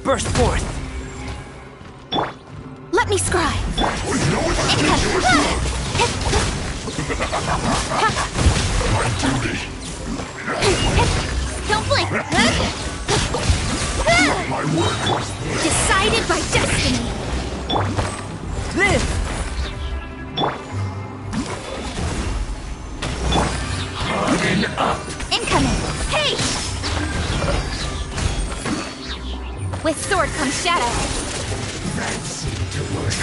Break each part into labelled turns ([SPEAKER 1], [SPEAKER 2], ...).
[SPEAKER 1] Burst forth!
[SPEAKER 2] Let me scry!
[SPEAKER 3] My duty.
[SPEAKER 2] Don't blink!
[SPEAKER 3] My work.
[SPEAKER 2] Decided by destiny!
[SPEAKER 1] Live!
[SPEAKER 3] Harden up.
[SPEAKER 2] Incoming! Hey! With sword comes shadow.
[SPEAKER 3] That seemed to work.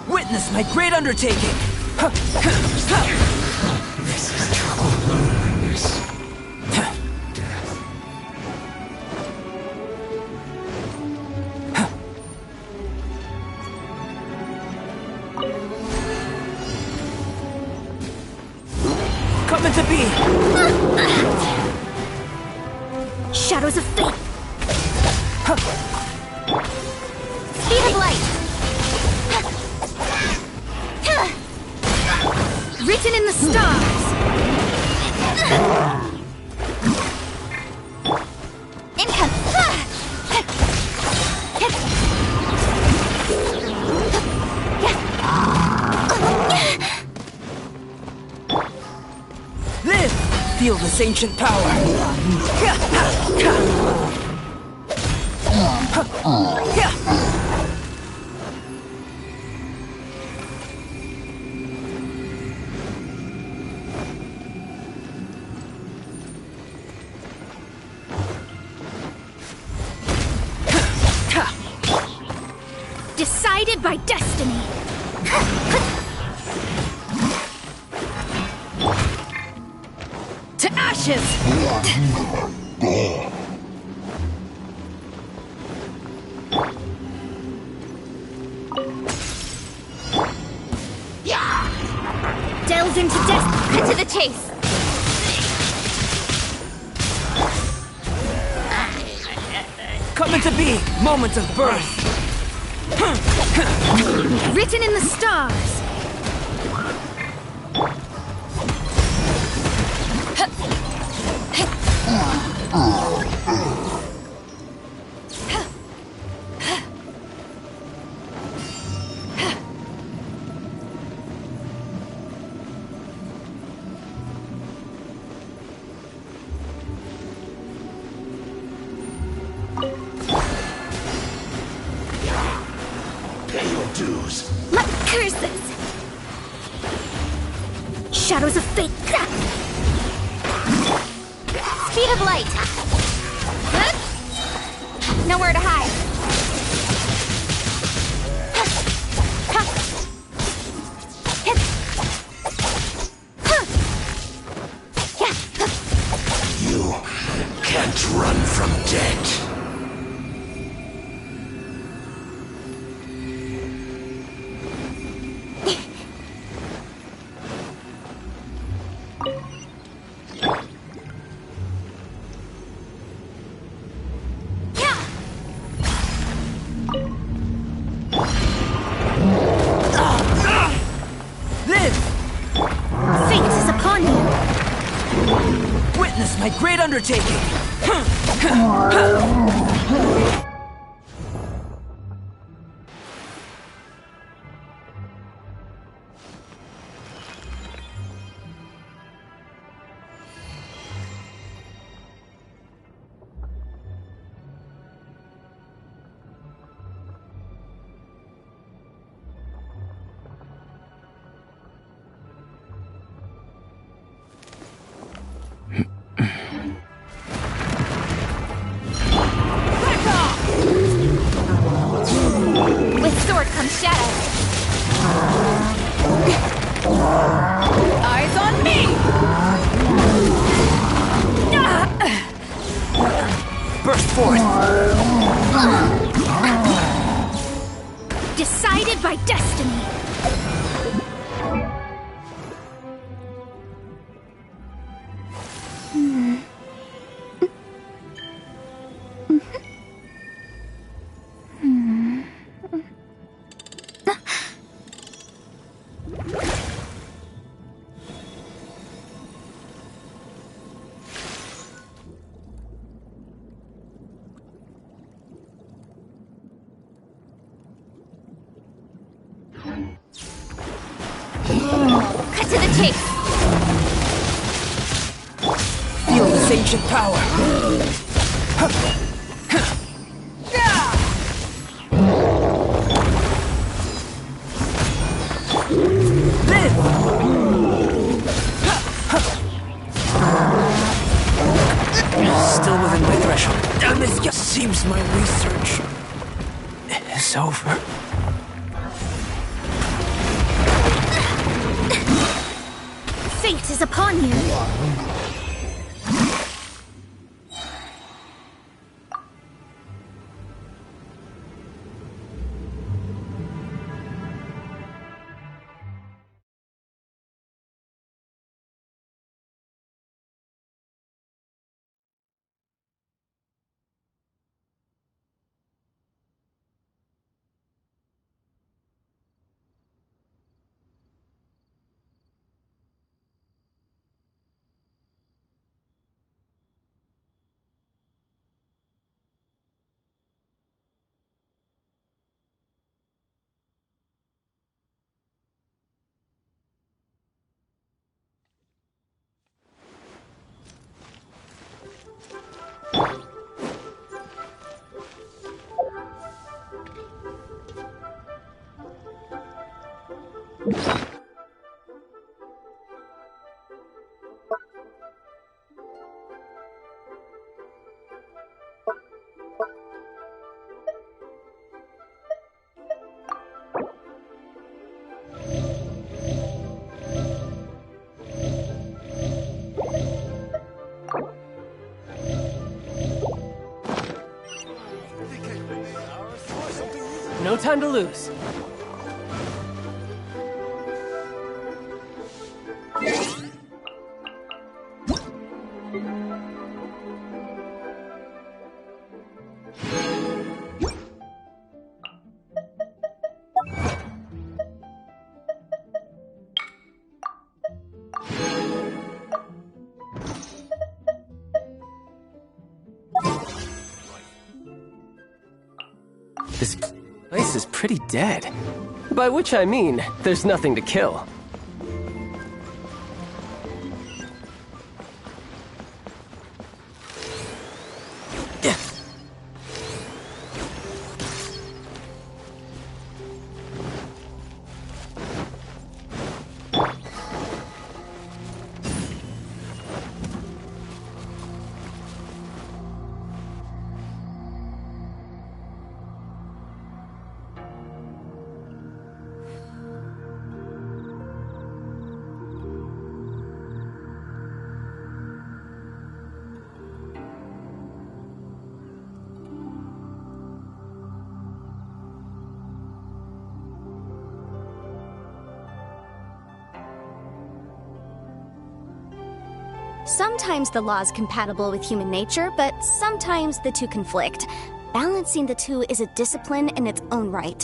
[SPEAKER 1] Witness my great undertaking!
[SPEAKER 3] This is trouble. Loneliness.
[SPEAKER 1] Coming to be!
[SPEAKER 2] Shadows of fate! Speed of light! Written in the stars! Income!
[SPEAKER 1] Live! Feel this ancient power!
[SPEAKER 2] Decided by destiny! To ashes! Delves into death! Cut to the chase!
[SPEAKER 1] Coming to be! Moment of birth!
[SPEAKER 2] Written in the stars!
[SPEAKER 3] Pay your dues.
[SPEAKER 2] My curses! Shadows of fate! Speed of light! Nowhere to hide!
[SPEAKER 3] You can't run from death.
[SPEAKER 2] Fate is upon you!
[SPEAKER 1] Witness my great undertaking!
[SPEAKER 2] With sword comes shadow. Eyes on me!
[SPEAKER 1] Burst forth!
[SPEAKER 2] Decided by destiny. to the chase!
[SPEAKER 1] Feel this ancient power. Still within my threshold. Damn this just seems my research is over.
[SPEAKER 2] Fate is upon you!
[SPEAKER 1] No time to lose. This place is pretty dead. By which I mean, there's nothing to kill.
[SPEAKER 2] Sometimes the law is compatible with human nature, but sometimes the two conflict. Balancing the two is a discipline in its own right.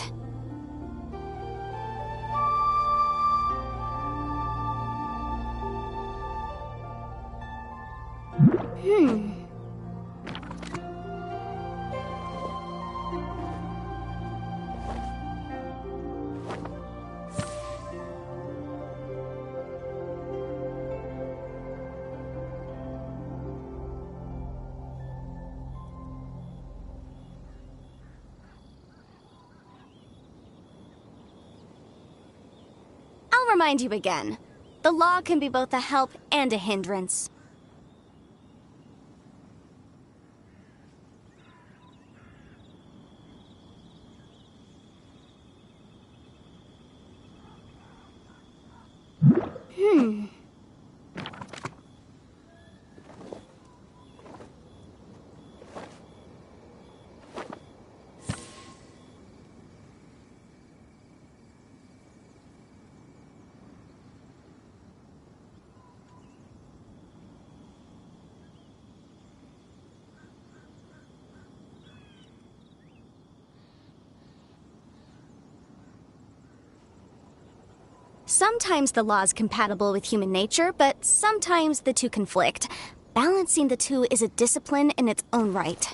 [SPEAKER 2] I'll remind you again. The law can be both a help and a hindrance. Sometimes the law is compatible with human nature, but sometimes the two conflict. Balancing the two is a discipline in its own right.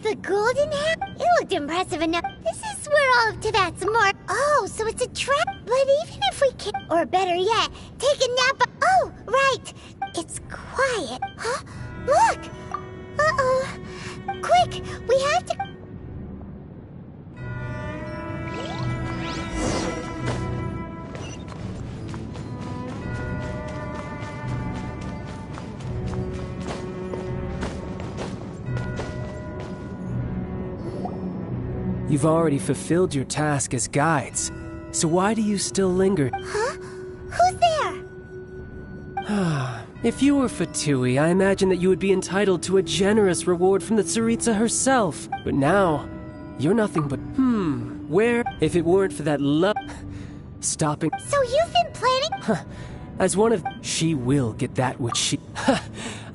[SPEAKER 4] The golden hair? It looked impressive enough. This is where all of Tibet's more. Oh, so it's a trap. But even if we can, or better yet, take a nap. Oh, right. It's quiet. Huh? Look. Uh-oh. Quick, we have to.
[SPEAKER 1] You've already fulfilled your task as guides, so why do you still linger?
[SPEAKER 4] Huh? Who's there?
[SPEAKER 1] If you were Fatui, I imagine that you would be entitled to a generous reward from the Tsaritsa herself. But now, you're nothing but, where, if it weren't for that stopping...
[SPEAKER 4] So you've been planning?
[SPEAKER 1] As one of... She will get that which she...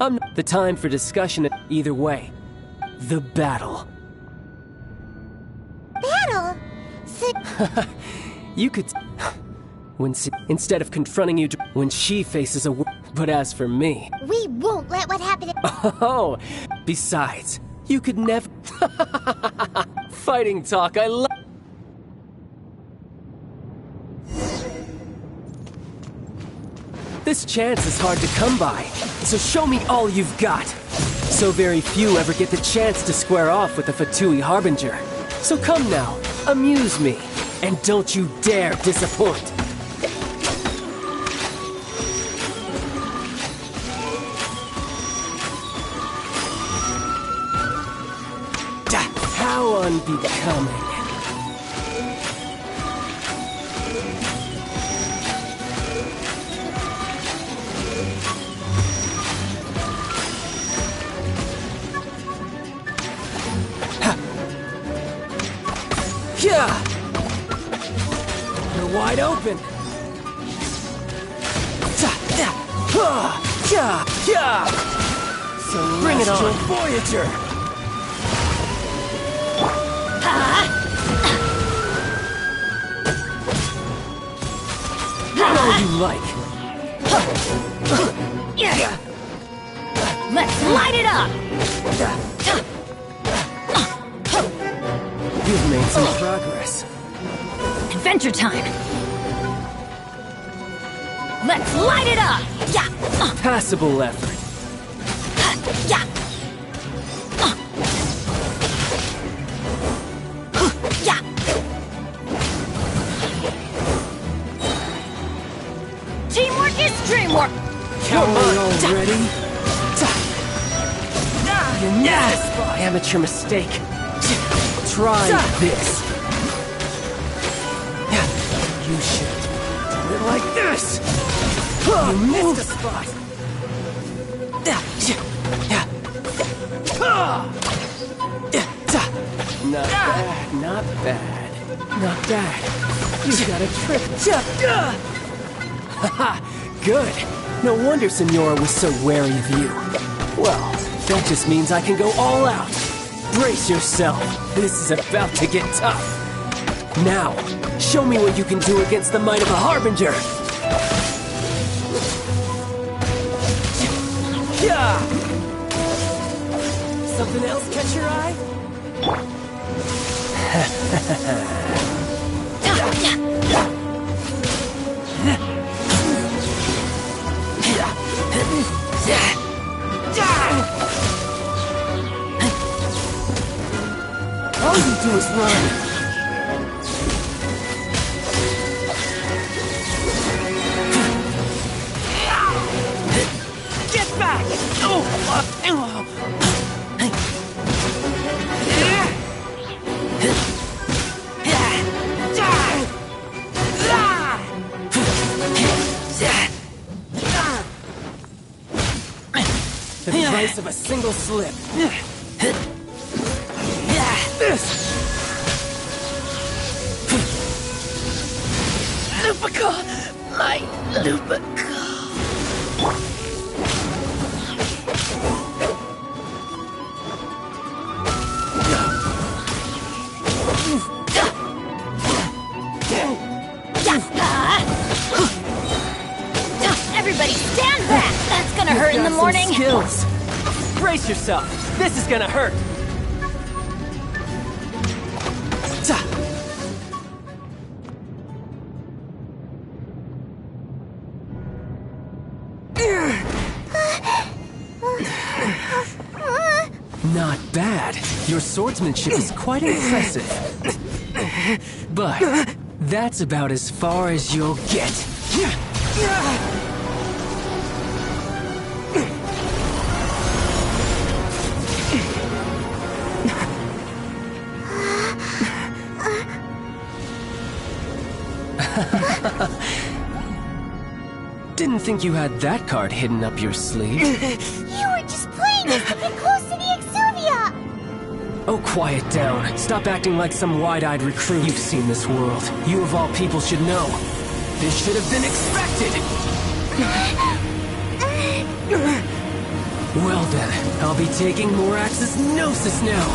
[SPEAKER 1] The time for discussion either way. The battle.
[SPEAKER 4] Battle?
[SPEAKER 1] You could... Instead of confronting you when she faces a... But as for me...
[SPEAKER 4] We won't let what happened...
[SPEAKER 1] Oh, besides, you could never... Fighting talk, I love... This chance is hard to come by, so show me all you've got. So very few ever get the chance to square off with the Fatui Harbinger. So come now, amuse me, and don't you dare disappoint. How unbecoming. Yeah! You're wide open. So bring it on, Voyager! All you like.
[SPEAKER 5] Let's light it up!
[SPEAKER 1] You've made some progress.
[SPEAKER 5] Adventure time! Let's light it up! Yeah!
[SPEAKER 1] Passable effort.
[SPEAKER 5] Yeah! Yeah! Teamwork is dreamwork!
[SPEAKER 1] Come on already? Yes! Amateur mistake. Try this. You should do it like this. You missed a spot. Not bad, not bad. Not bad. You got a trick. Haha, good. No wonder Senora was so wary of you. Well, that just means I can go all out. Brace yourself. This is about to get tough. Now, show me what you can do against the might of a Harbinger. Yeah. Something else catch your eye? All you do is run. Get back! The price of a single slip. Lupica! My Lupica!
[SPEAKER 5] Everybody stand back! That's gonna hurt in the morning!
[SPEAKER 1] Skills! Brace yourself! This is gonna hurt! Not bad. Your swordsmanship is quite impressive. But that's about as far as you'll get. Didn't think you had that card hidden up your sleeve.
[SPEAKER 4] You were just playing us to get close to the Exuvia!
[SPEAKER 1] Oh, quiet down. Stop acting like some wide-eyed recruit. You've seen this world. You of all people should know. This should have been expected! Well then, I'll be taking Morax's Gnosis now!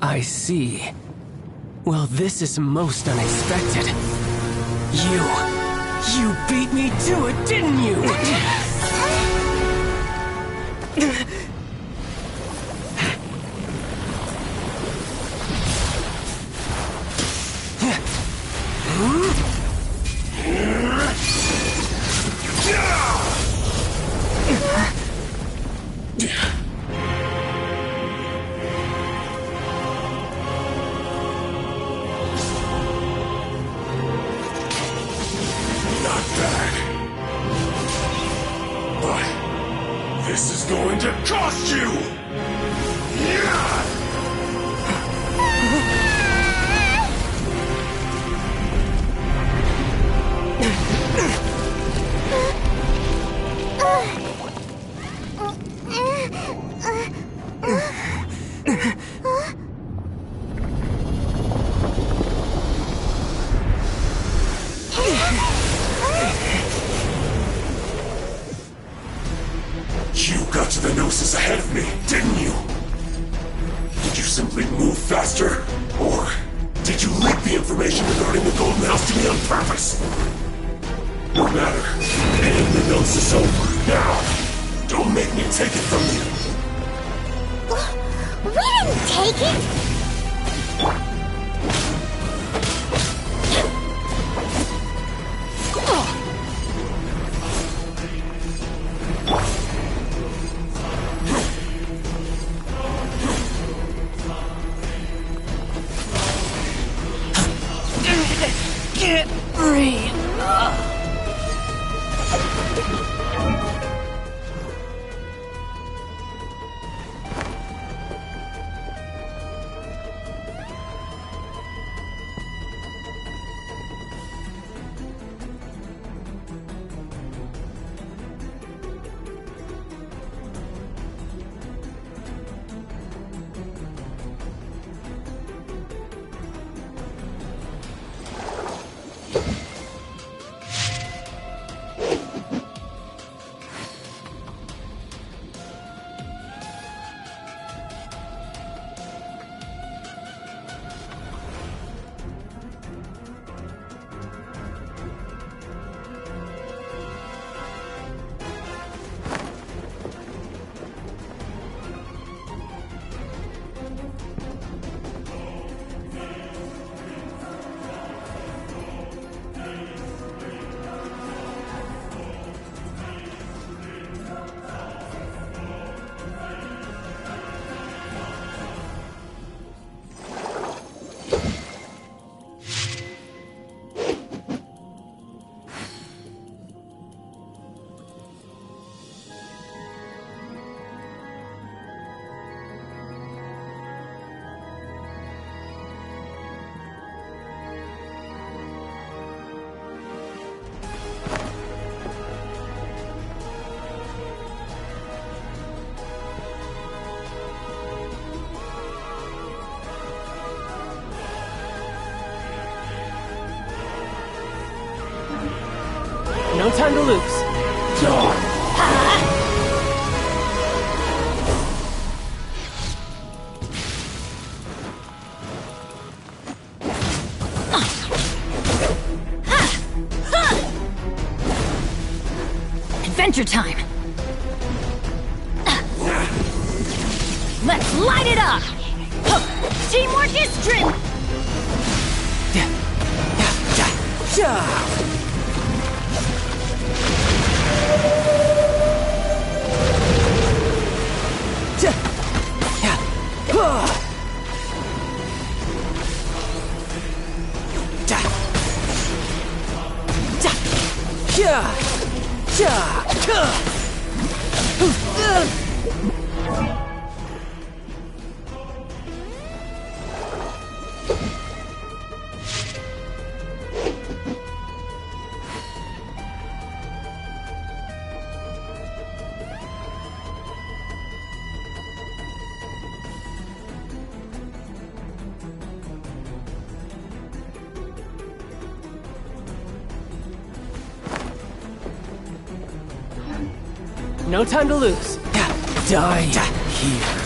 [SPEAKER 1] I see. Well, this is most unexpected. You beat me to it, didn't you?
[SPEAKER 3] This is going to cost you! You got to the Gnosis ahead of me, didn't you? Did you simply move faster? Or did you leak the information regarding the Golden House to me on purpose? No matter. And the Gnosis over. Now, don't make me take it from you.
[SPEAKER 4] We didn't take it!
[SPEAKER 1] Get free! No time to lose.
[SPEAKER 5] Adventure time! Let's light it up! Huh. Teamwork is strength!
[SPEAKER 1] No time to lose. Die here.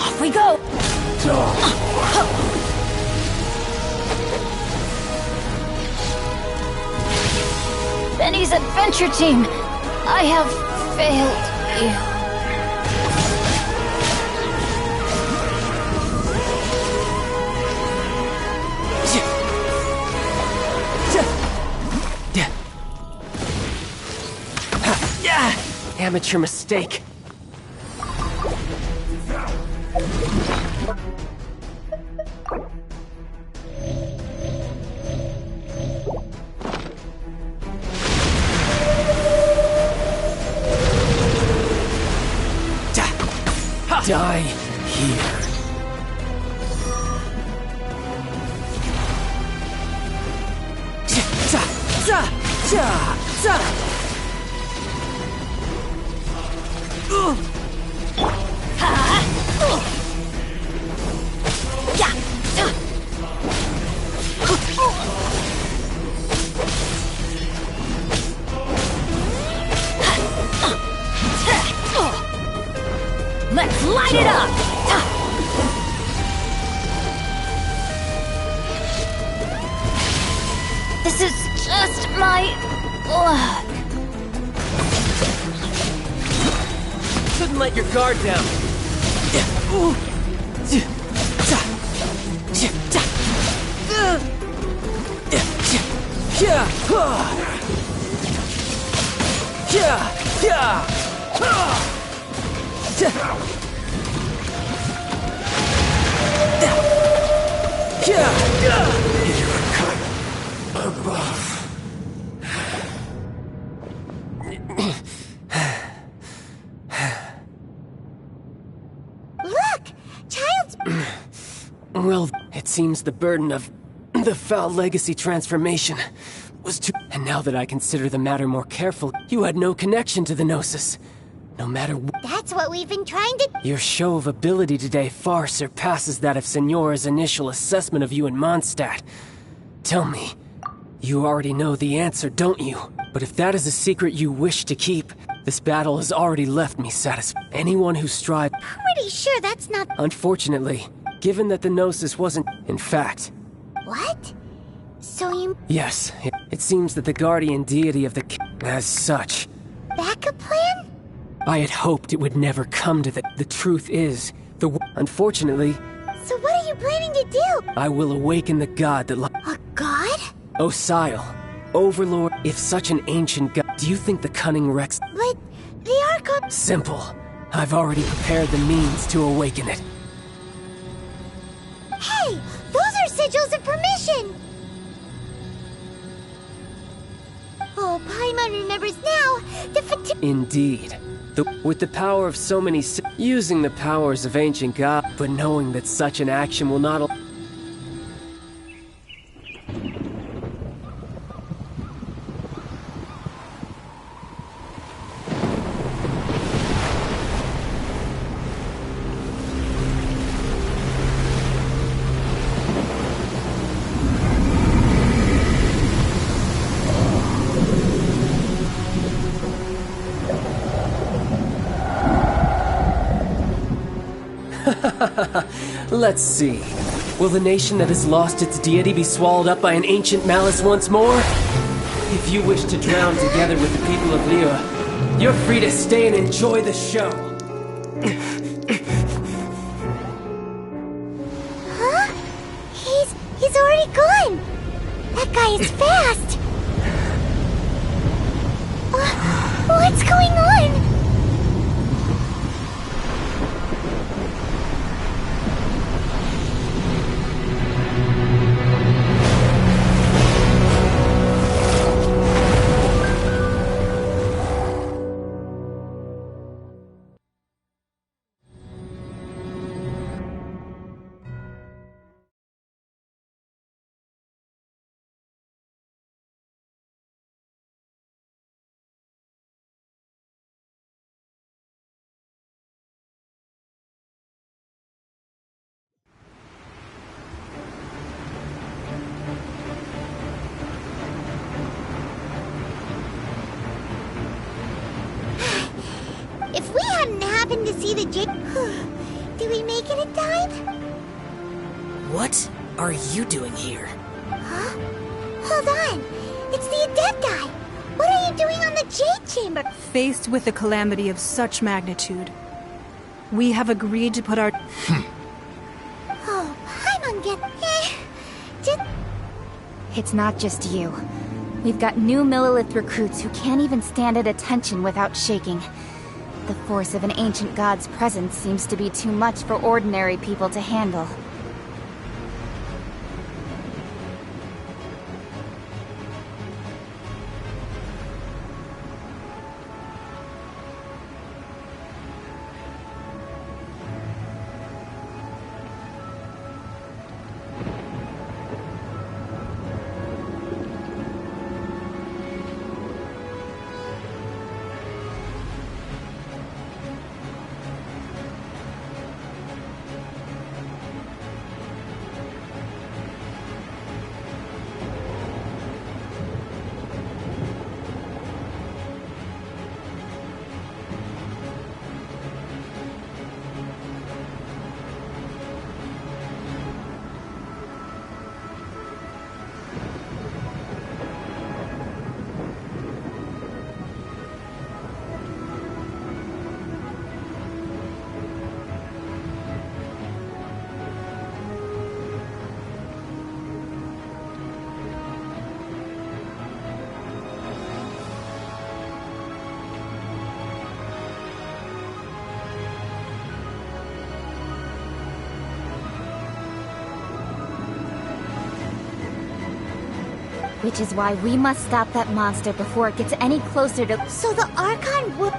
[SPEAKER 5] Off we go! Benny's adventure team! I have failed you.
[SPEAKER 1] Amateur mistake. Die here.
[SPEAKER 5] Let's light it up! This is just my luck.
[SPEAKER 1] Couldn't let your guard down.
[SPEAKER 4] Look! Child's...
[SPEAKER 1] Well, it seems the burden of the foul legacy transformation was too... And now that I consider the matter more carefully, you had no connection to the Gnosis. No matter
[SPEAKER 4] That's what we've been trying to...
[SPEAKER 1] Your show of ability today far surpasses that of Signora's initial assessment of you in Mondstadt. Tell me, you already know the answer, don't you? But if that is a secret you wish to keep, this battle has already left me satisfied. Anyone who strives...
[SPEAKER 4] Pretty sure that's not...
[SPEAKER 1] Unfortunately, given that the Gnosis wasn't... In fact...
[SPEAKER 4] What? So you...
[SPEAKER 1] Yes, it seems that the guardian deity of the... As such...
[SPEAKER 4] Backup plan?
[SPEAKER 1] I had hoped it would never come to that. The truth is, unfortunately...
[SPEAKER 4] So what are you planning to do?
[SPEAKER 1] I will awaken the god that...
[SPEAKER 4] A god?
[SPEAKER 1] Osial, Overlord, if such an ancient god... Do you think the cunning Rex...
[SPEAKER 4] But the Archon...
[SPEAKER 1] Simple. I've already prepared the means to awaken it.
[SPEAKER 4] Hey! Those are sigils of permission! Oh, Paimon remembers now!
[SPEAKER 1] Indeed. With the power of so many using the powers of ancient gods, but knowing that such an action will not Let's see. Will the nation that has lost its deity be swallowed up by an ancient malice once more? If you wish to drown together with the people of Liyue, you're free to stay and enjoy the show.
[SPEAKER 4] Huh? He's already gone! That guy is fast! What's going on? If we hadn't happened to see the did we make it in time?
[SPEAKER 6] What are you doing here?
[SPEAKER 4] Huh? Hold on. It's the Adepti. What are you doing on the Jade Chamber?
[SPEAKER 7] Faced with a calamity of such magnitude, we have agreed to put our...
[SPEAKER 4] Oh, Paimon
[SPEAKER 2] It's not just you. We've got new Millelith recruits who can't even stand at attention without shaking. The force of an ancient god's presence seems to be too much for ordinary people to handle. Which is why we must stop that monster before it gets any closer to...
[SPEAKER 4] So the Archon would...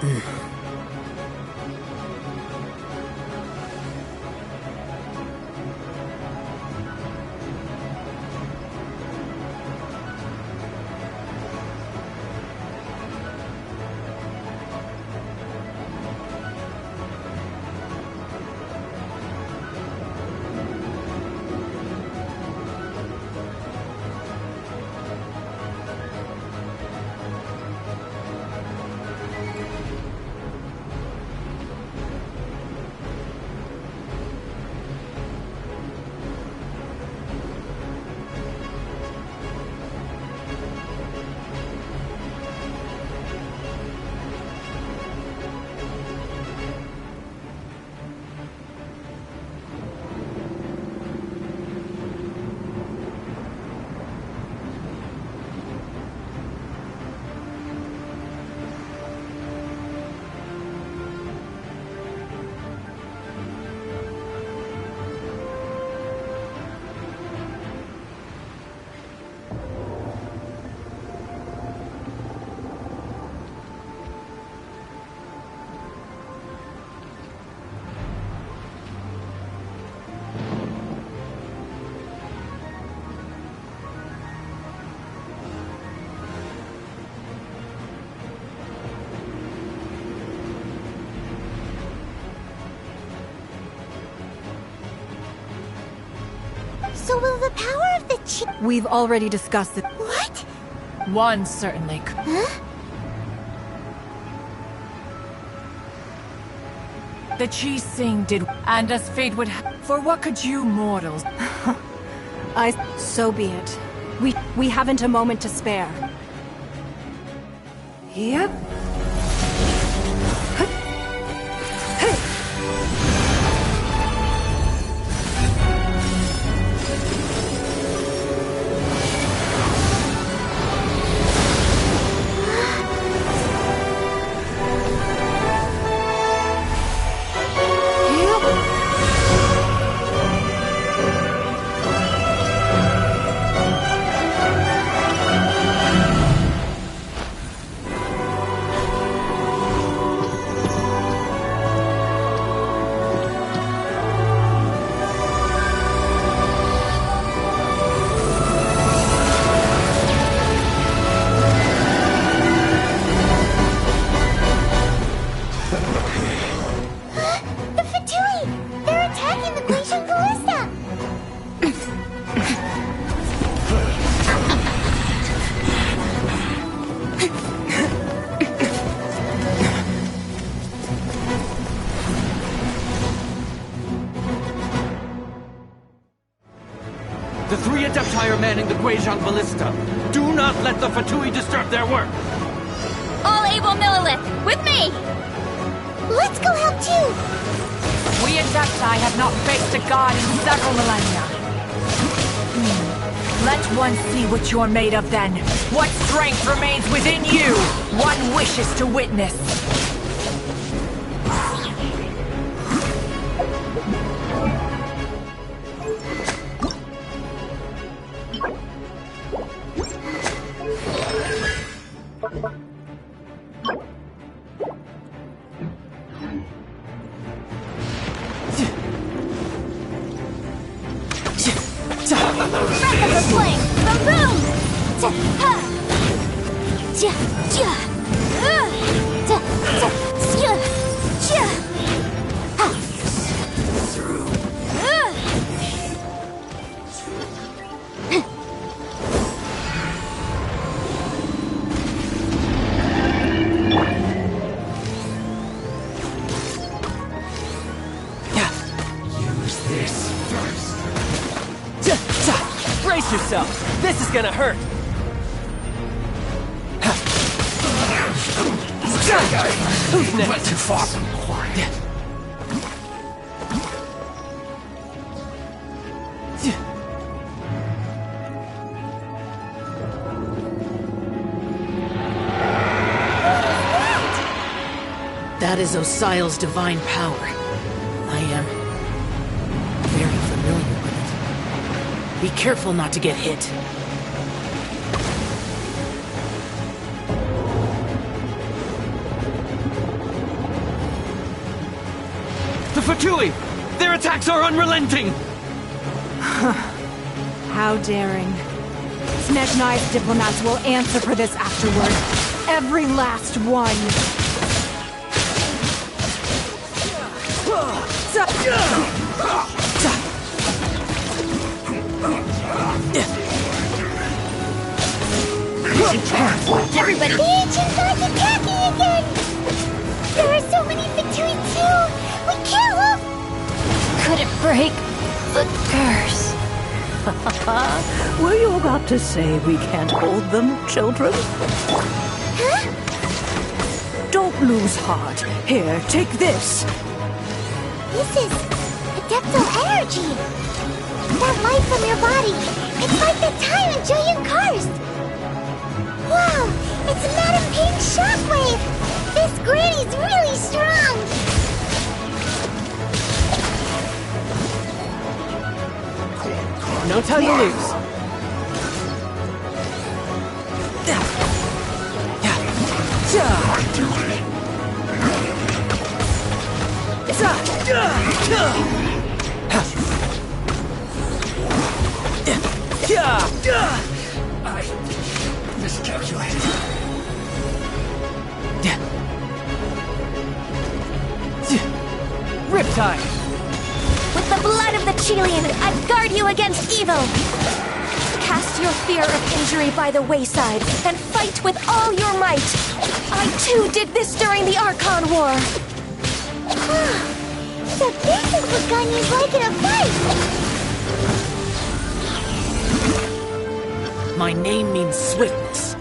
[SPEAKER 4] So will the power of the chi...
[SPEAKER 7] We've already discussed it.
[SPEAKER 4] What?
[SPEAKER 5] One certainly.
[SPEAKER 4] Huh?
[SPEAKER 5] The Chi Sing did, and as fate would for what could you mortals?
[SPEAKER 7] So be it. We haven't a moment to spare. Yep.
[SPEAKER 4] The Fatui! They're attacking the Glacial Ballista!
[SPEAKER 8] The three Adepti are manning the Guizhong Ballista. Do not let the Fatui disturb their work!
[SPEAKER 2] All able Millilith, with me!
[SPEAKER 4] Let's go help too!
[SPEAKER 5] We Adepti have not faced a god in several millennia. Let one see what you're made of then. What strength remains within you? One wishes to witness.
[SPEAKER 2] Breath of the flame! The boom!
[SPEAKER 1] Use this first. Brace yourself. This is gonna hurt. Who's next?
[SPEAKER 3] Went too far.
[SPEAKER 6] That is Osial's divine power. I am very familiar with it. Be careful not to get hit.
[SPEAKER 8] The Fatui! Their attacks are unrelenting!
[SPEAKER 7] How daring. Snezhnai's diplomats will answer for this afterward. Every last one.
[SPEAKER 2] Everybody!
[SPEAKER 4] The ancient god's attacking again! There are so many Fatui too! We can't look!
[SPEAKER 2] Could it break the curse?
[SPEAKER 9] Were you about to say we can't hold them, children?
[SPEAKER 4] Huh?
[SPEAKER 9] Don't lose heart. Here, take this.
[SPEAKER 4] This is adeptal energy! That light from your body, it's like the time in Julian Karst! Wow, it's Madame Pain's shockwave! This granny's really strong!
[SPEAKER 1] No time to lose.
[SPEAKER 3] I miscalculated.
[SPEAKER 1] Riptide!
[SPEAKER 2] With the
[SPEAKER 10] the blood of the Chilean, I guard you against evil! Cast your fear of injury by the wayside, and fight with all your might! I too did this during the Archon War!
[SPEAKER 4] So this is what Ganya's like in a fight!
[SPEAKER 6] My name means swiftness.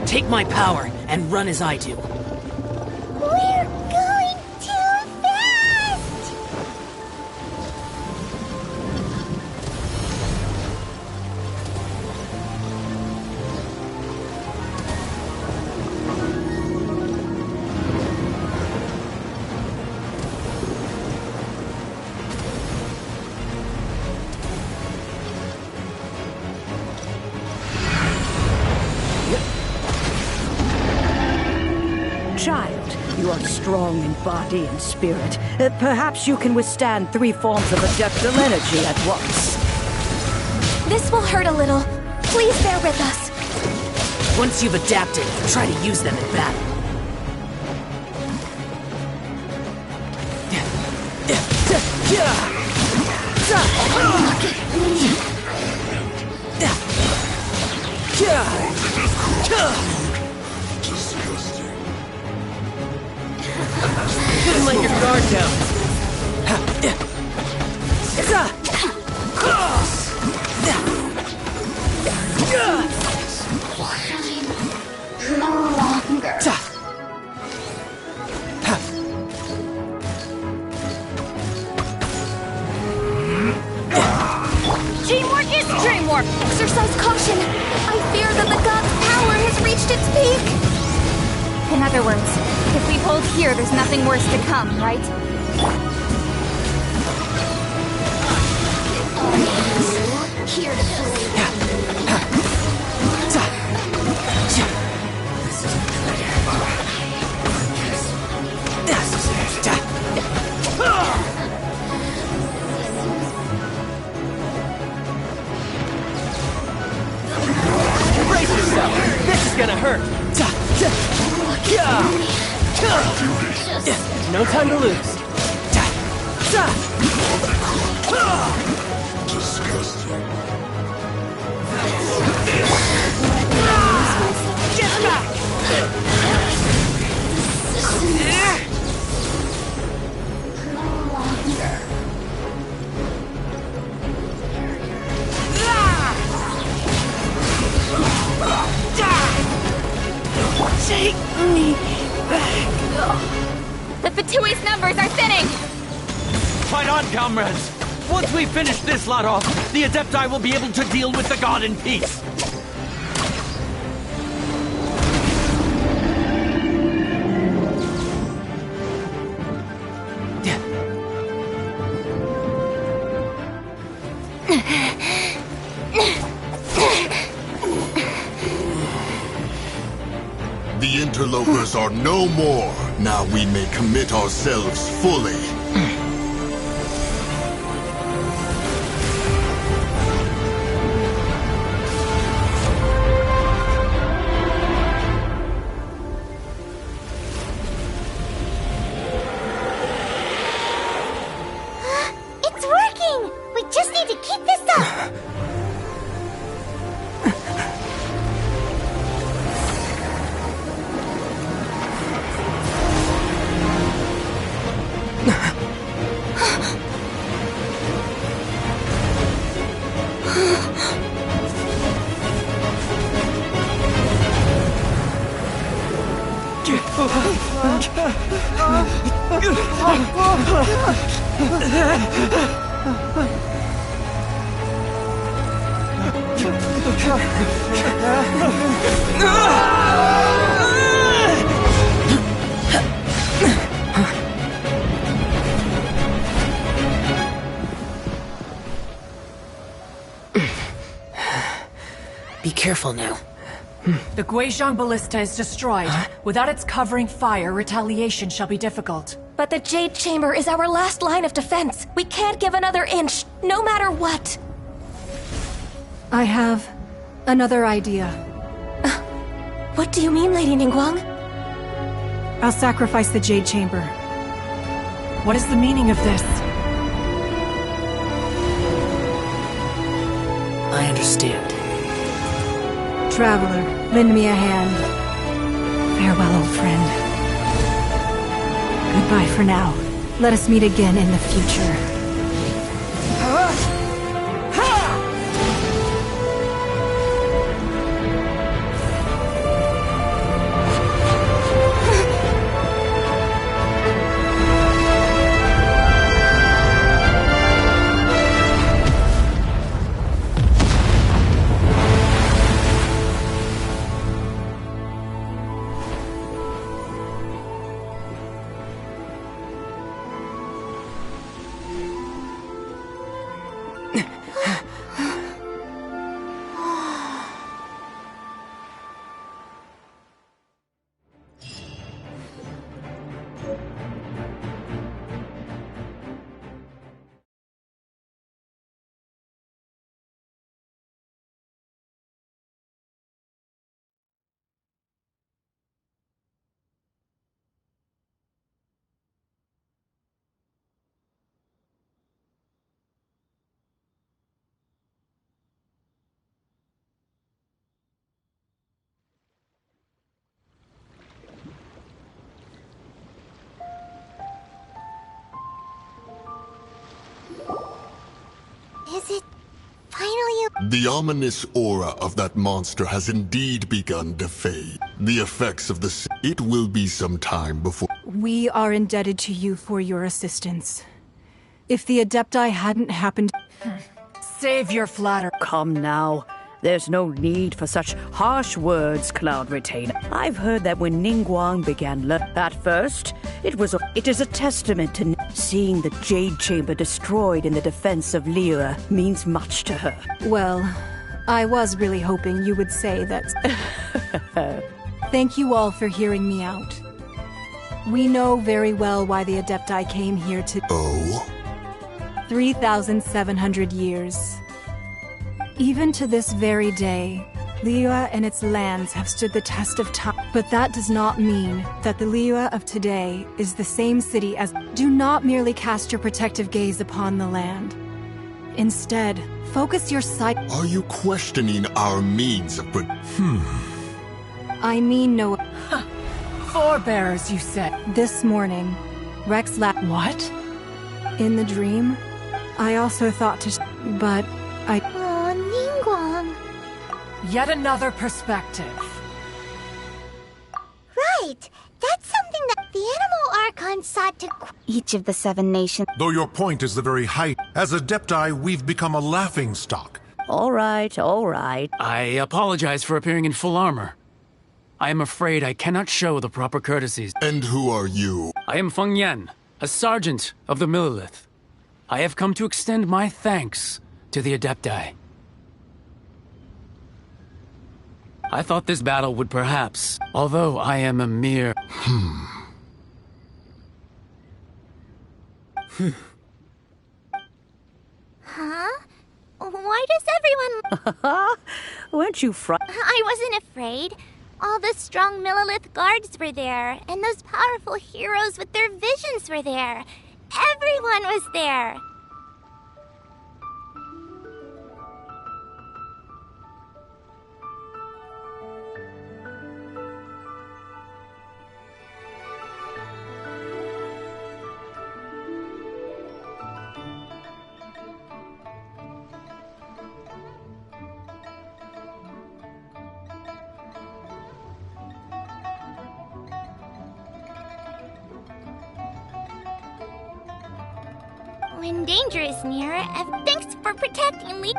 [SPEAKER 6] Take my power and run as I do.
[SPEAKER 4] We're going too fast!
[SPEAKER 9] Child, you are strong in body and spirit. Perhaps you can withstand 3 forms of adeptal energy at once.
[SPEAKER 10] This will hurt a little. Please bear with us.
[SPEAKER 6] Once you've adapted, try to use them in battle.
[SPEAKER 1] Didn't let your guard down.
[SPEAKER 4] No longer.
[SPEAKER 10] Teamwork is dreamwork! Exercise caution! I fear that the god's power has reached its peak!
[SPEAKER 2] In other words, if we hold here, there's nothing worse to come, right?
[SPEAKER 4] Here to play.
[SPEAKER 1] Brace yourself. This is gonna hurt. No time to lose.
[SPEAKER 3] Disgusting.
[SPEAKER 1] Get back!
[SPEAKER 6] Take me back.
[SPEAKER 2] The Fatui's numbers are thinning!
[SPEAKER 8] Fight on, comrades! Once we finish this lot off, the Adepti will be able to deal with the god in peace.
[SPEAKER 3] The interlopers are no more. Now we may commit ourselves fully.
[SPEAKER 4] It's working! We just need to keep this up!
[SPEAKER 6] Be careful now.
[SPEAKER 5] The Guizhong Ballista is destroyed. Without its covering fire, retaliation shall be difficult.
[SPEAKER 10] But the Jade Chamber is our last line of defense. We can't give another inch, no matter what.
[SPEAKER 7] I have another idea.
[SPEAKER 10] What do you mean, Lady Ningguang?
[SPEAKER 7] I'll sacrifice the Jade Chamber.
[SPEAKER 5] What is the meaning of this?
[SPEAKER 6] I understand.
[SPEAKER 7] Traveler, lend me a hand. Farewell, old friend. Goodbye for now. Let us meet again in the future.
[SPEAKER 4] Is it finally?
[SPEAKER 3] The ominous aura of that monster has indeed begun to fade. The effects of the... It will be some time before...
[SPEAKER 7] We are indebted to you for your assistance. If the Adepti hadn't happened...
[SPEAKER 5] Save your flatter.
[SPEAKER 9] Come now. There's no need for such harsh words, Cloud Retainer. I've heard that when Ningguang began at first, it is a testament to seeing the Jade Chamber destroyed in the defense of Liyue means much to her.
[SPEAKER 7] Well, I was really hoping you would say that... Thank you all for hearing me out. We know very well why the Adepti came here to...
[SPEAKER 3] Oh?
[SPEAKER 7] 3,700 years. Even to this very day, Liyue and its lands have stood the test of time. But that does not mean that the Liyue of today is the same city as... Do not merely cast your protective gaze upon the land. Instead, focus your sight...
[SPEAKER 3] Are you questioning our means of...
[SPEAKER 7] I mean no...
[SPEAKER 5] Forebears, you said.
[SPEAKER 7] This morning, Rex
[SPEAKER 5] What?
[SPEAKER 7] In the dream, I also thought to... But I...
[SPEAKER 4] Ningguang.
[SPEAKER 5] Yet another perspective.
[SPEAKER 4] Right. That's something that the Animal Archon sought to...
[SPEAKER 2] Each of the 7 nations...
[SPEAKER 11] Though your point is the very height, as Adepti, we've become a laughingstock.
[SPEAKER 9] All right, all right.
[SPEAKER 8] I apologize for appearing in full armor. I am afraid I cannot show the proper courtesies.
[SPEAKER 3] And who are you?
[SPEAKER 8] I am Feng Yan, a sergeant of the Millelith. I have come to extend my thanks to the Adepti. I thought this battle would perhaps, although I am a mere...
[SPEAKER 4] Huh? Why does everyone...
[SPEAKER 9] Weren't you frightened?
[SPEAKER 4] I wasn't afraid. All the strong Millelith guards were there, and those powerful heroes with their visions were there. Everyone was there. When danger is near, thanks for protecting me.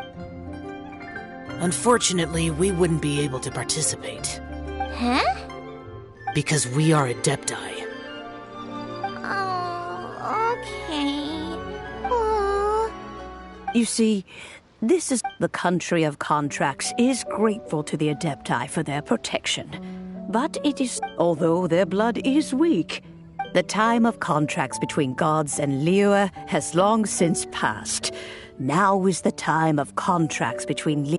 [SPEAKER 6] Unfortunately, we wouldn't be able to participate.
[SPEAKER 4] Huh?
[SPEAKER 6] Because we are Adepti.
[SPEAKER 4] Oh, okay. Oh.
[SPEAKER 9] You see, this is the country of contracts is grateful to the Adepti for their protection. But it is, although their blood is weak, the time of contracts between gods and Liyue has long since passed. Now is the time of contracts between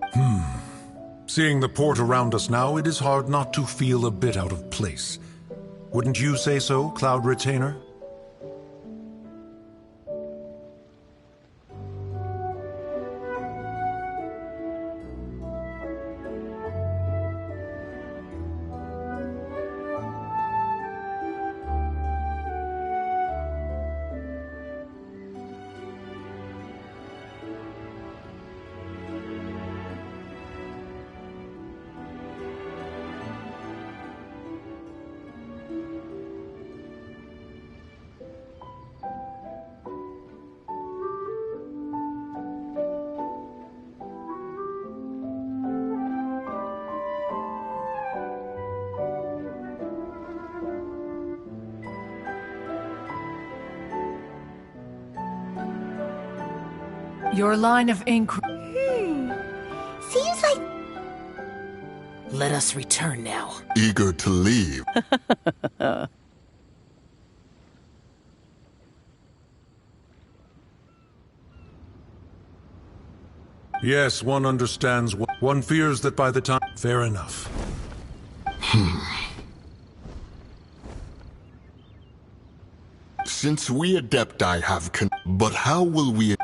[SPEAKER 11] Seeing the port around us now, it is hard not to feel a bit out of place. Wouldn't you say so, Cloud Retainer?
[SPEAKER 5] Your line of inquiry.
[SPEAKER 4] Seems like...
[SPEAKER 6] Let us return now.
[SPEAKER 3] Eager to leave.
[SPEAKER 11] Yes, one understands. One fears that by the time... Fair enough.
[SPEAKER 3] Since we Adepti have but how will we...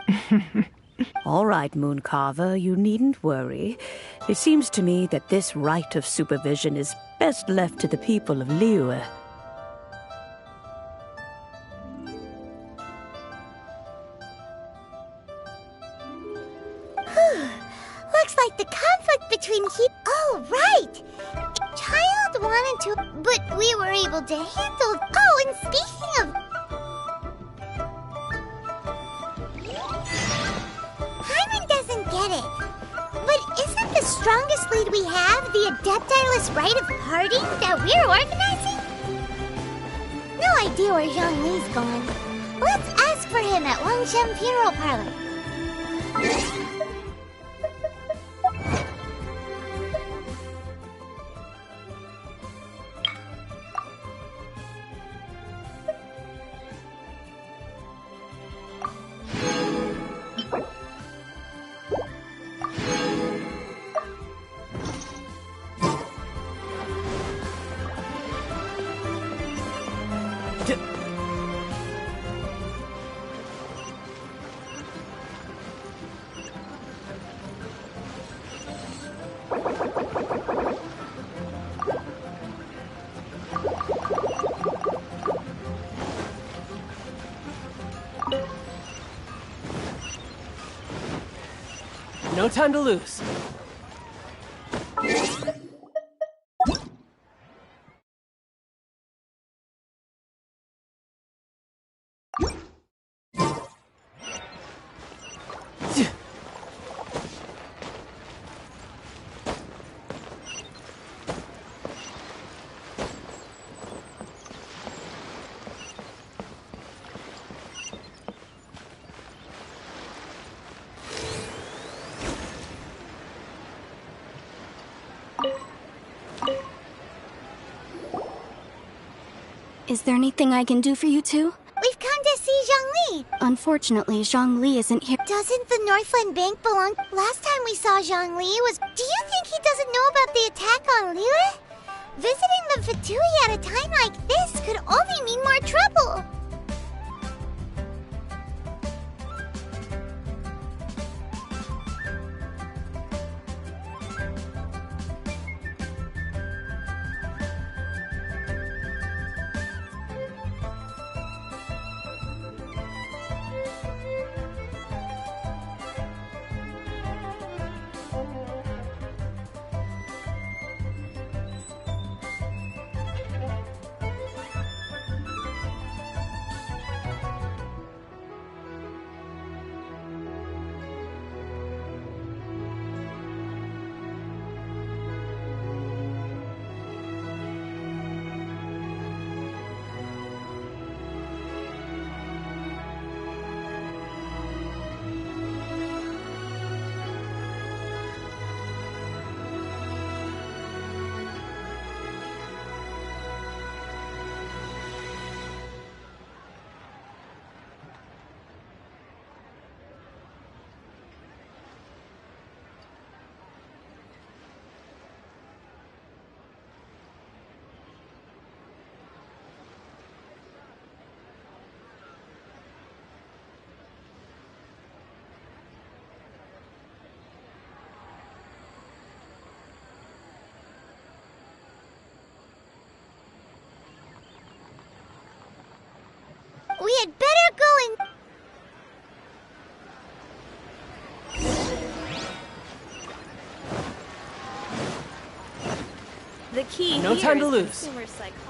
[SPEAKER 9] All right, Mooncarver, you needn't worry. It seems to me that this right of supervision is best left to the people of Liyue.
[SPEAKER 4] Looks like the conflict between Oh, right! Child wanted to... But we were able to handle... Oh, and speaking of... Hyman doesn't get it. But isn't the strongest lead we have the Adepti-less rite of parting that we're organizing? No idea where Zhongli's gone. Let's ask for him at Wangshen Funeral Parlor.
[SPEAKER 1] No time to lose.
[SPEAKER 2] Is there anything I can do for you two?
[SPEAKER 4] We've come to see Zhongli.
[SPEAKER 2] Unfortunately, Zhongli isn't here.
[SPEAKER 4] Doesn't the Northland Bank belong? Last time we saw Zhongli was... Do you think he doesn't know about the attack on Liyue? Visiting the Fatui at a time like this could only mean more trouble. We had better go and...
[SPEAKER 10] The key
[SPEAKER 1] No
[SPEAKER 10] here
[SPEAKER 1] time to
[SPEAKER 10] is
[SPEAKER 1] lose.
[SPEAKER 10] consumer psychology.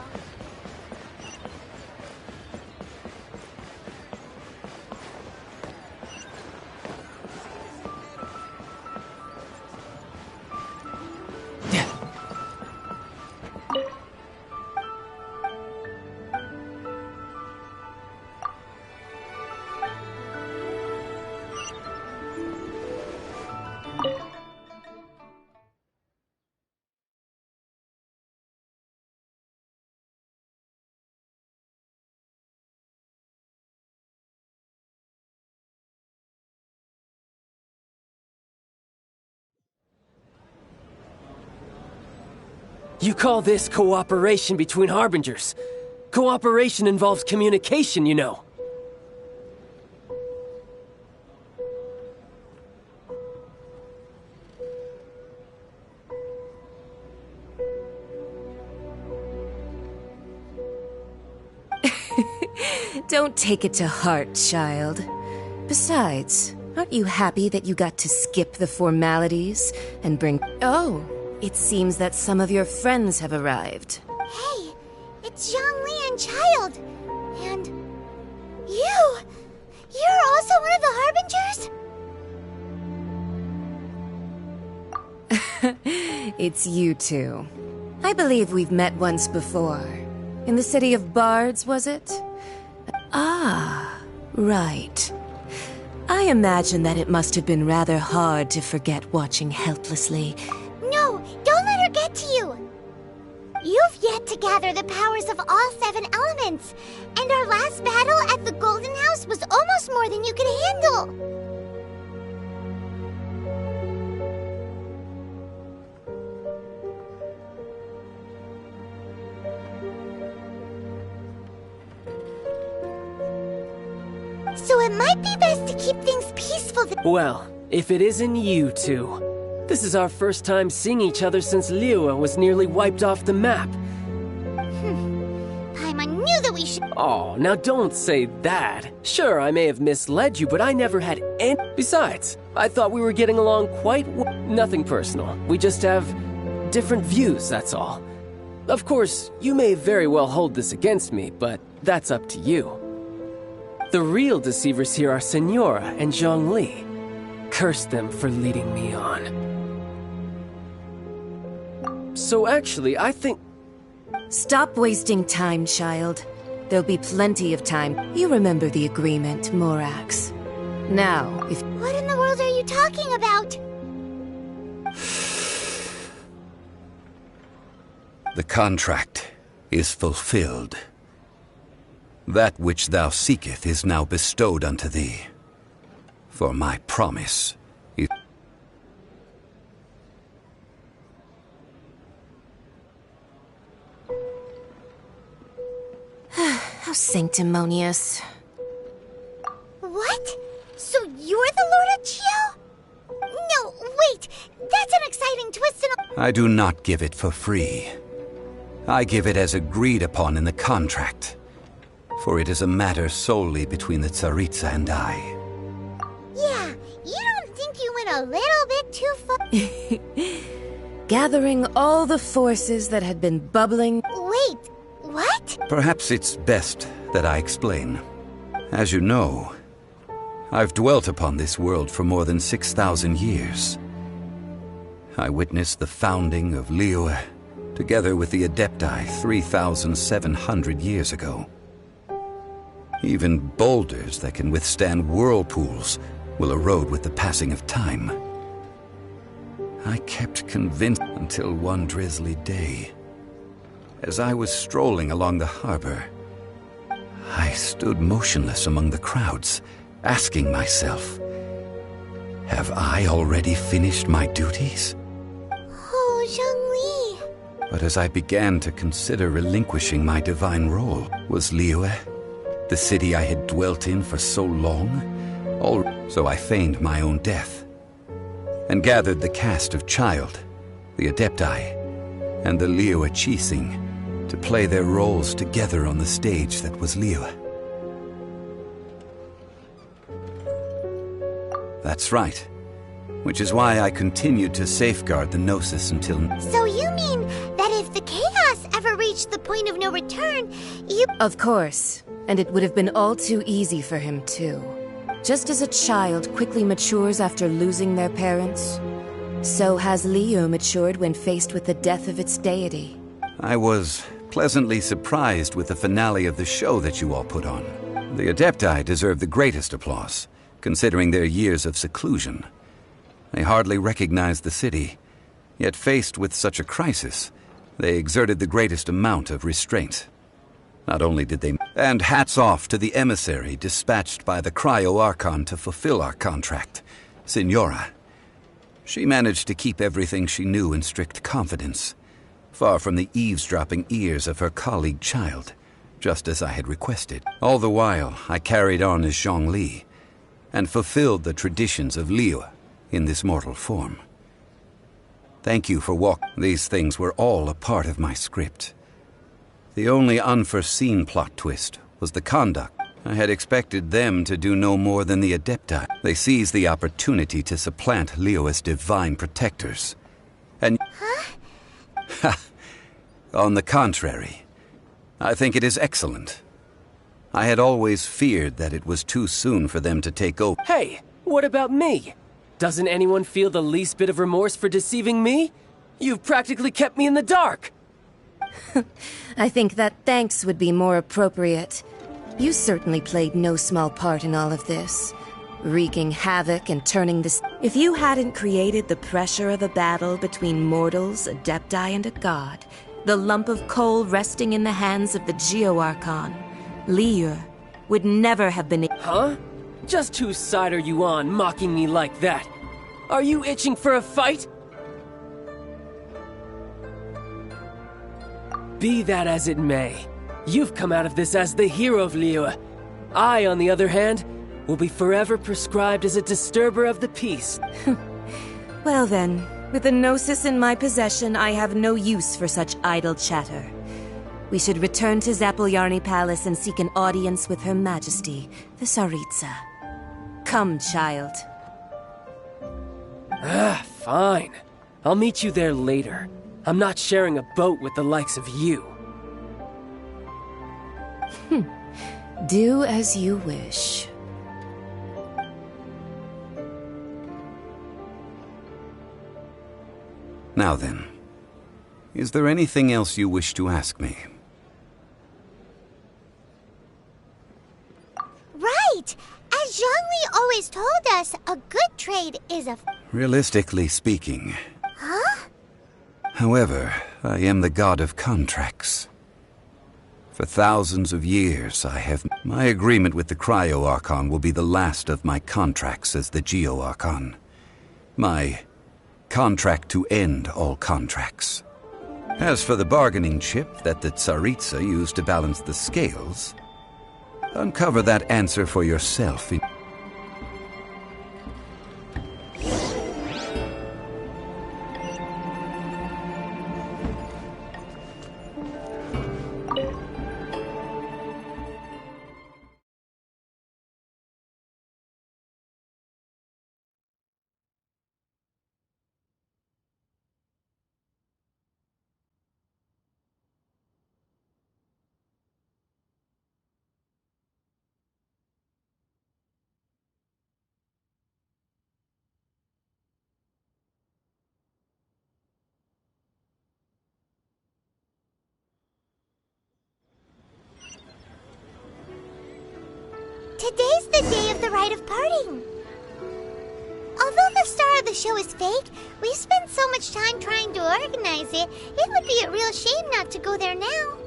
[SPEAKER 1] You call this cooperation between Harbingers. Cooperation involves communication, you know.
[SPEAKER 10] Don't take it to heart, child. Besides, aren't you happy that you got to skip the formalities and bring... Oh, it seems that some of your friends have arrived.
[SPEAKER 4] Hey, it's Zhongli and Child. And... you! You're also one of the Harbingers?
[SPEAKER 10] It's you two. I believe we've met once before. In the city of Bards, was it? Ah, right. I imagine that it must have been rather hard to forget watching helplessly.
[SPEAKER 4] No, don't let her get to you! You've yet to gather the powers of all 7 elements, and our last battle at the Golden House was almost more than you could handle! So it might be best to keep things peaceful.
[SPEAKER 1] Well, if it isn't you two. This is our first time seeing each other since Liyue was nearly wiped off the map.
[SPEAKER 4] Paimon knew that we should...
[SPEAKER 1] Oh, now don't say that. Sure, I may have misled you, but I never had any... Besides, I thought we were getting along quite well. Nothing personal. We just have different views, that's all. Of course, you may very well hold this against me, but that's up to you. The real deceivers here are Senora and Zhongli. Curse them for leading me on. So actually, I think...
[SPEAKER 10] Stop wasting time, child. There'll be plenty of time. You remember the agreement, Morax. Now, if...
[SPEAKER 4] What in the world are you talking about?
[SPEAKER 12] The contract is fulfilled. That which thou seeketh is now bestowed unto thee. For my promise is...
[SPEAKER 10] How sanctimonious.
[SPEAKER 4] What? So you're the Lord of Chiao? No, wait! That's an exciting twist in a...
[SPEAKER 12] I do not give it for free. I give it as agreed upon in the contract. For it is a matter solely between the Tsaritsa and I.
[SPEAKER 4] Yeah, you don't think you went a little bit too far?
[SPEAKER 10] Gathering all the forces that had been bubbling...
[SPEAKER 4] Wait, what?
[SPEAKER 12] Perhaps it's best that I explain. As you know, I've dwelt upon this world for more than 6,000 years. I witnessed the founding of Liyue, together with the Adepti 3,700 years ago. Even boulders that can withstand whirlpools will erode with the passing of time. I kept convinced until one drizzly day. As I was strolling along the harbor, I stood motionless among the crowds, asking myself, have I already finished my duties?
[SPEAKER 4] Oh, Zhongli.
[SPEAKER 12] But as I began to consider relinquishing my divine role, was Liyue, the city I had dwelt in for so long, so I feigned my own death, and gathered the cast of Child, the Adepti, and the Liyue Chising to play their roles together on the stage that was Liyue. That's right, which is why I continued to safeguard the Gnosis until...
[SPEAKER 4] So you mean that if the chaos ever reached the point of no return, you...
[SPEAKER 10] Of course. And it would have been all too easy for him, too. Just as a child quickly matures after losing their parents, so has Liyue matured when faced with the death of its deity.
[SPEAKER 12] I was pleasantly surprised with the finale of the show that you all put on. The Adepti deserve the greatest applause, considering their years of seclusion. They hardly recognized the city, yet faced with such a crisis, they exerted the greatest amount of restraint. Not only did they... And hats off to the emissary dispatched by the Cryo-Archon to fulfill our contract, Senora. She managed to keep everything she knew in strict confidence, far from the eavesdropping ears of her colleague child, just as I had requested. All the while, I carried on as Zhongli, and fulfilled the traditions of Liyue in this mortal form. Thank you for These things were all a part of my script. The only unforeseen plot twist was the conduct. I had expected them to do no more than the Adepti. They seized the opportunity to supplant Liyue as divine protectors. And... Huh? On the contrary, I think it is excellent. I had always feared that it was too soon for them to take over.
[SPEAKER 1] Hey, what about me? Doesn't anyone feel the least bit of remorse for deceiving me? You've practically kept me in the dark!
[SPEAKER 10] I think that thanks would be more appropriate. You certainly played no small part in all of this. Wreaking havoc and turning this... If you hadn't created the pressure of a battle between mortals, Adepti, and a god, the lump of coal resting in the hands of the Geo-Archon, Liyue, would never have been...
[SPEAKER 1] Huh? Just whose side are you on, mocking me like that? Are you itching for a fight? Be that as it may, you've come out of this as the hero of Liyue. I, on the other hand, will be forever prescribed as a disturber of the peace.
[SPEAKER 10] Well then, with the Gnosis in my possession, I have no use for such idle chatter. We should return to Zapoljarny Palace and seek an audience with Her Majesty, the Tsaritsa. Come, child.
[SPEAKER 1] Fine. I'll meet you there later. I'm not sharing a boat with the likes of you.
[SPEAKER 10] Do as you wish.
[SPEAKER 12] Now then, is there anything else you wish to ask me?
[SPEAKER 4] Right! As Zhongli always told us, a good trade is a...
[SPEAKER 12] Realistically speaking.
[SPEAKER 4] Huh?
[SPEAKER 12] However, I am the god of contracts. For thousands of years, I have... My agreement with the Cryo-Archon will be the last of my contracts as the Geo-Archon. My contract to end all contracts. As for the bargaining chip that the Tsaritsa used to balance the scales, uncover that answer for yourself.
[SPEAKER 4] Today's the day of the rite of parting. Although the star of the show is fake, we've spent so much time trying to organize it, it would be a real shame not to go there now.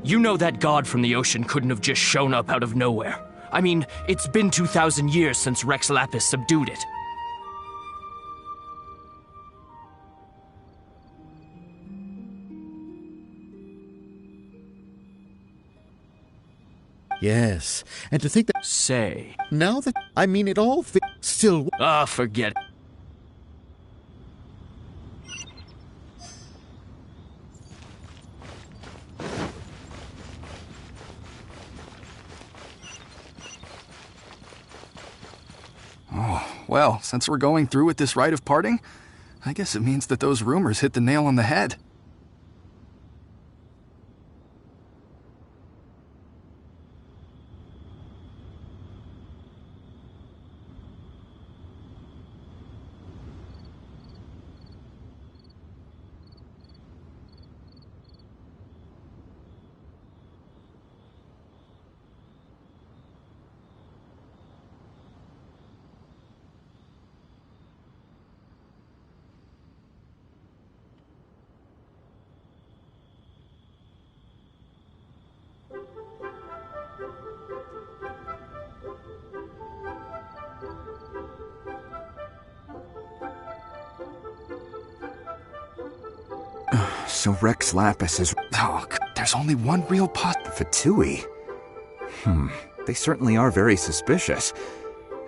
[SPEAKER 8] You know that god from the ocean couldn't have just shown up out of nowhere. I mean, it's been 2,000 years since Rex Lapis subdued it.
[SPEAKER 13] Yes, and to think that...
[SPEAKER 8] Say.
[SPEAKER 13] Now that... I mean, it all still...
[SPEAKER 8] Ah, forget it.
[SPEAKER 14] Well, since we're going through with this rite of parting, I guess it means that those rumors hit the nail on the head.
[SPEAKER 15] So Rex Lapis is...
[SPEAKER 14] Oh, there's only one real
[SPEAKER 15] Fatui? They certainly are very suspicious.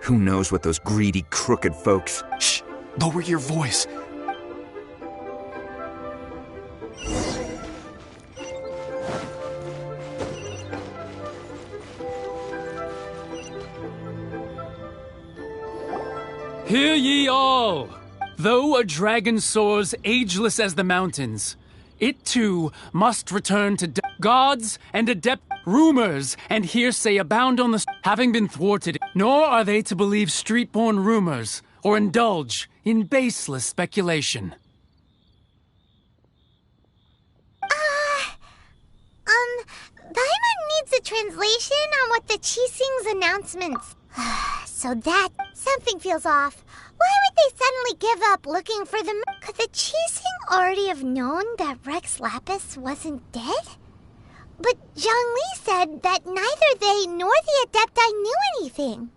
[SPEAKER 15] Who knows what those greedy, crooked folks...
[SPEAKER 14] Shh! Lower your voice.
[SPEAKER 16] Hear ye all! Though a dragon soars ageless as the mountains, it too must return to gods and adept. Rumors and hearsay abound on the having been thwarted, nor are they to believe street-born rumors or indulge in baseless speculation.
[SPEAKER 4] Paimon needs a translation on what the Qixing's announcements. So that something feels off. Why would they suddenly give up looking for them? Could the Qixing already have known that Rex Lapis wasn't dead? But Zhongli said that neither they nor the Adepti knew anything.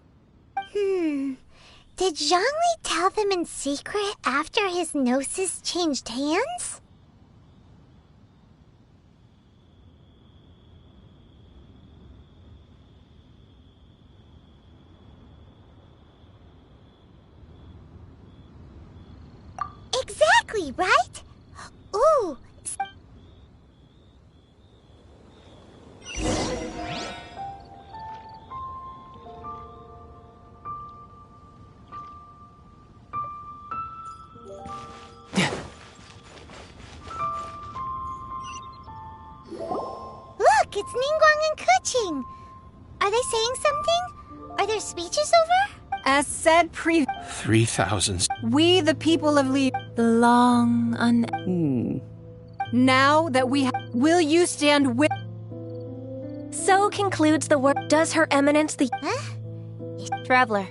[SPEAKER 4] Did Zhongli tell them in secret after his gnosis changed hands? Exactly, right? Ooh. Look, it's Ningguang and Keqing. Are they saying something? Are their speeches over?
[SPEAKER 7] As said
[SPEAKER 8] 3,000.
[SPEAKER 7] we the people of Li... Now that we will you stand with...
[SPEAKER 10] So concludes the work. Does Her Eminence the...
[SPEAKER 2] Traveler.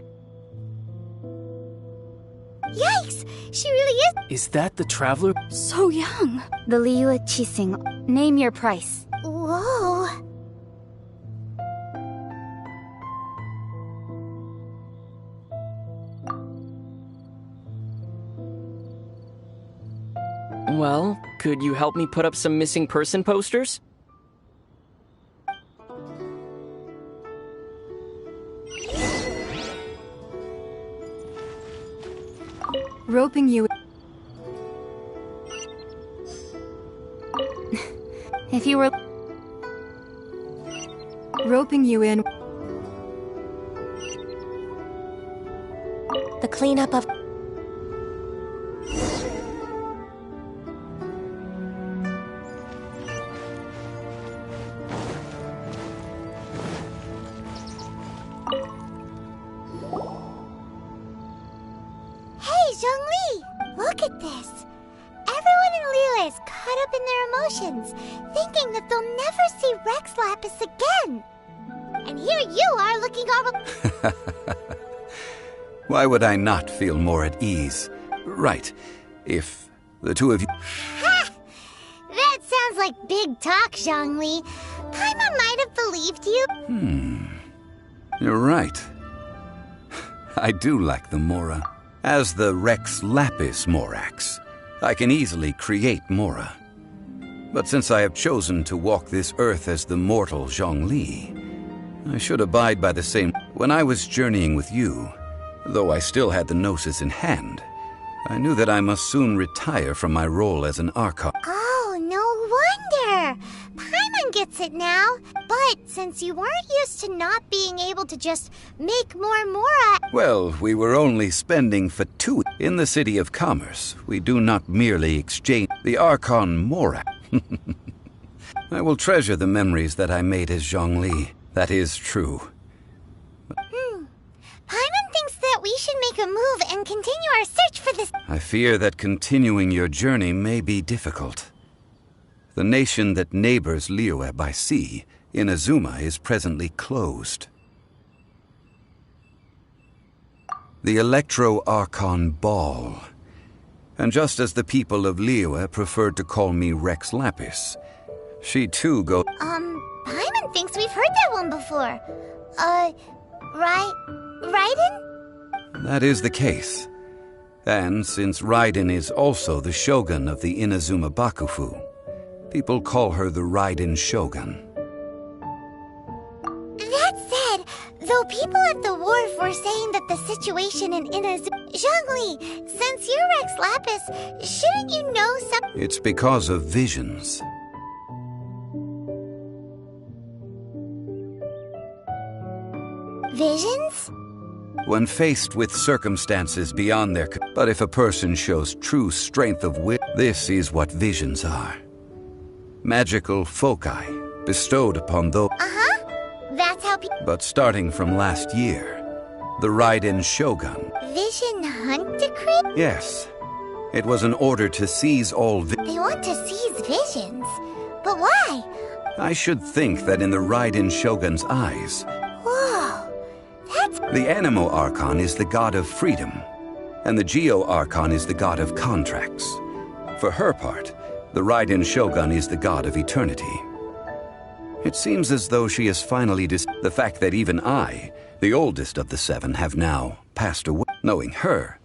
[SPEAKER 4] Yikes! She really is...
[SPEAKER 1] Is that the traveler?
[SPEAKER 2] So young. The Liyue Qixing. Name your price.
[SPEAKER 4] Whoa.
[SPEAKER 17] Well, could you help me put up some missing person posters?
[SPEAKER 7] Roping you...
[SPEAKER 2] If you were...
[SPEAKER 7] Roping you in...
[SPEAKER 10] The cleanup of...
[SPEAKER 4] Hey, Zhongli! Look at this. Everyone in Liyue is caught up in their emotions, thinking that they'll never see Rex Lapis again. And here you are looking all...
[SPEAKER 12] Why would I not feel more at ease? Right, if the two of you...
[SPEAKER 4] Ha! That sounds like big talk, Zhongli. Paimon might have believed you.
[SPEAKER 12] You're right. I do like the Mora. As the Rex Lapis Morax, I can easily create Mora. But since I have chosen to walk this earth as the mortal Zhongli, I should abide by the same. When I was journeying with you, though I still had the Gnosis in hand, I knew that I must soon retire from my role as an Archon.
[SPEAKER 4] Oh, no wonder. Paimon everyone gets it now. But since you weren't used to not being able to just make more Mora...
[SPEAKER 12] Well, we were only spending for 2 in the City of Commerce. We do not merely exchange the Archon Mora. I will treasure the memories that I made as Zhongli. That is true.
[SPEAKER 4] Paimon thinks that we should make a move and continue our search for this...
[SPEAKER 12] I fear that continuing your journey may be difficult. The nation that neighbors Liyue by sea, Inazuma, is presently closed. The Electro-Archon Ball. And just as the people of Liyue preferred to call me Rex Lapis, she too goes...
[SPEAKER 4] Paimon thinks we've heard that one before. Raiden?
[SPEAKER 12] That is the case. And since Raiden is also the shogun of the Inazuma Bakufu, people call her the Raiden Shogun.
[SPEAKER 4] That said, though people at the wharf were saying that the situation in Inazuma... Zhongli, since you're Rex Lapis, shouldn't you know some...
[SPEAKER 12] It's because of visions.
[SPEAKER 4] Visions?
[SPEAKER 12] When faced with circumstances beyond their... But if a person shows true strength of will, this is what visions are. Magical foci bestowed upon those...
[SPEAKER 4] That's how
[SPEAKER 12] But starting from last year, the Raiden Shogun...
[SPEAKER 4] Vision Hunt Decree?
[SPEAKER 12] Yes. It was an order to seize all
[SPEAKER 4] They want to seize visions. But why?
[SPEAKER 12] I should think that in the Raiden Shogun's eyes,
[SPEAKER 4] Whoa. That's...
[SPEAKER 12] the Animo Archon is the god of freedom, and the Geo Archon is the god of contracts. For her part, the Raiden Shogun is the god of eternity. It seems as though she has finally the fact that even I, the oldest of the 7, have now passed away. Knowing her,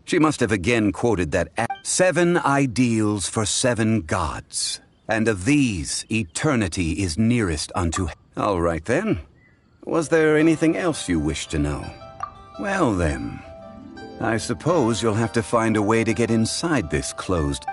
[SPEAKER 12] she must have again quoted that 7 ideals for 7 gods, and of these, eternity is nearest unto... All right then. Was there anything else you wish to know? Well then, I suppose you'll have to find a way to get inside this closed...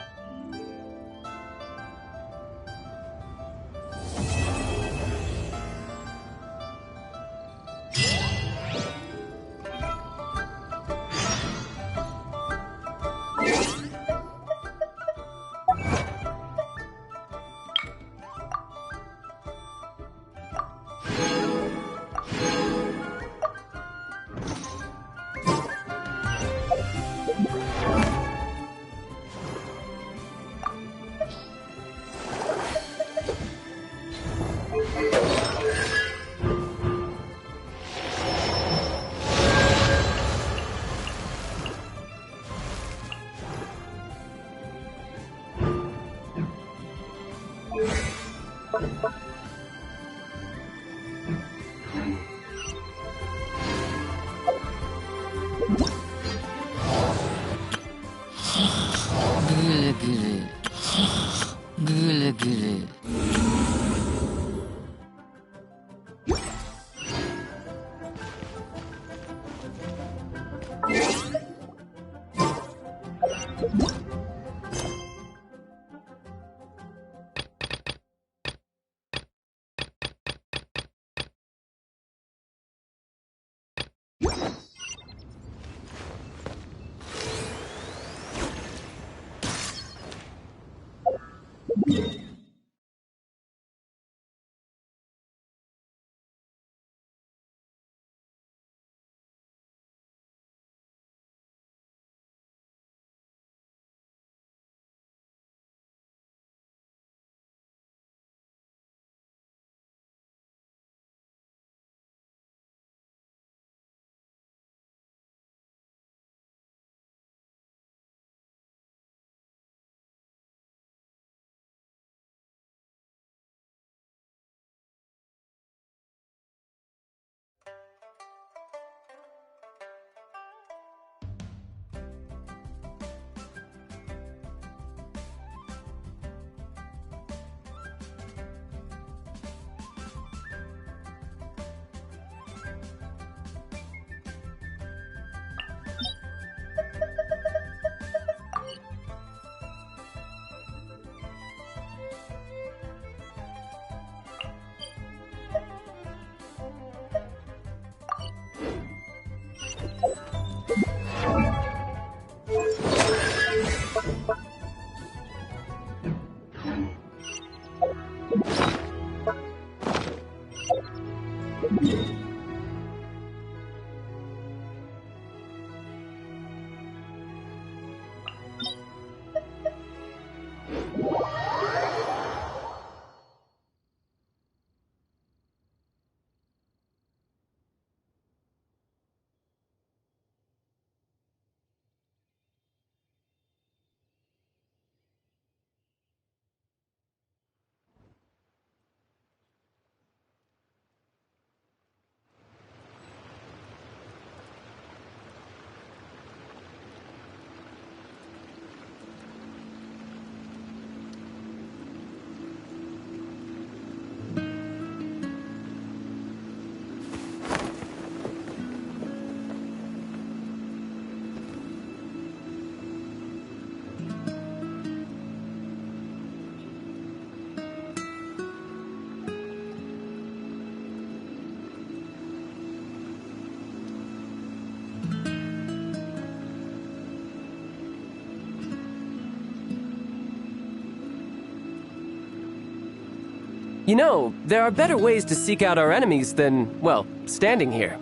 [SPEAKER 1] You know, there are better ways to seek out our enemies than, well, standing here.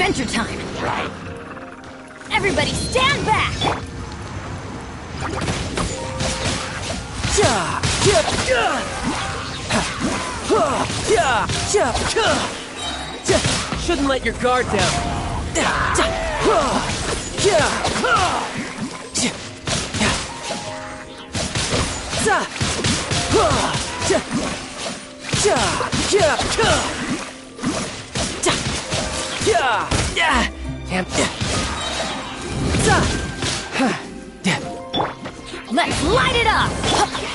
[SPEAKER 2] Adventure time! Everybody stand back!
[SPEAKER 1] Shouldn't let your guard down.
[SPEAKER 2] Let's light it up!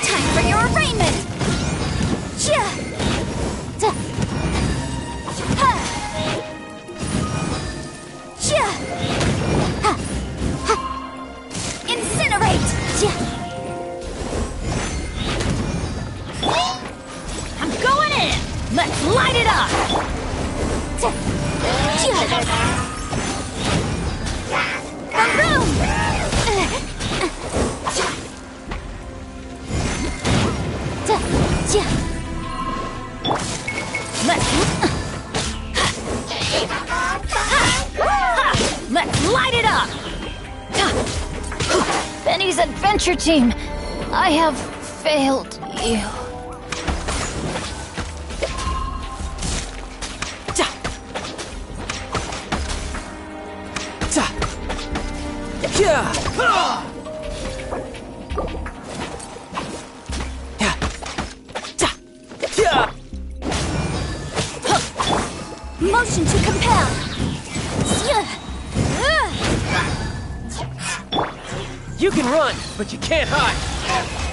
[SPEAKER 2] Time for your arraignment! Incinerate! I'm going in! Let's light it up! Vroom! Let's light it up! Benny's adventure team, I have failed you.
[SPEAKER 10] Motion to compel.
[SPEAKER 1] You can run, but you can't hide.